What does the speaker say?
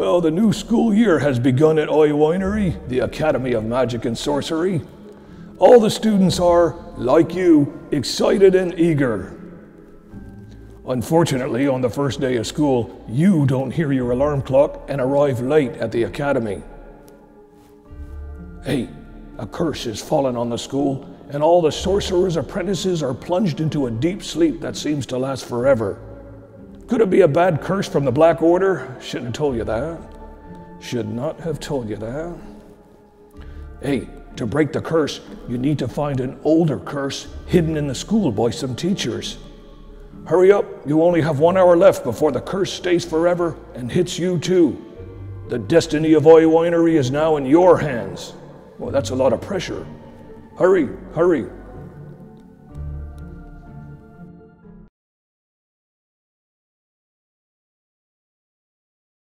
Well, the new school year has begun at Oyl Winery, the Academy of Magic and Sorcery. All the students are, like you, excited and eager. Unfortunately, on the first day of school, you don't hear your alarm clock and arrive late at the academy. Hey, a curse has fallen on the school, and all the sorcerers' apprentices are plunged into a deep sleep that seems to last forever. Could it be a bad curse from the Black Order? Shouldn't have told you that. Should not have told you that. Hey, to break the curse, you need to find an older curse hidden in the school by some teachers. Hurry up, you only have 1 hour left before the curse stays forever and hits you too. The destiny of Oyl Winery is now in your hands. Well, that's a lot of pressure. Hurry, hurry.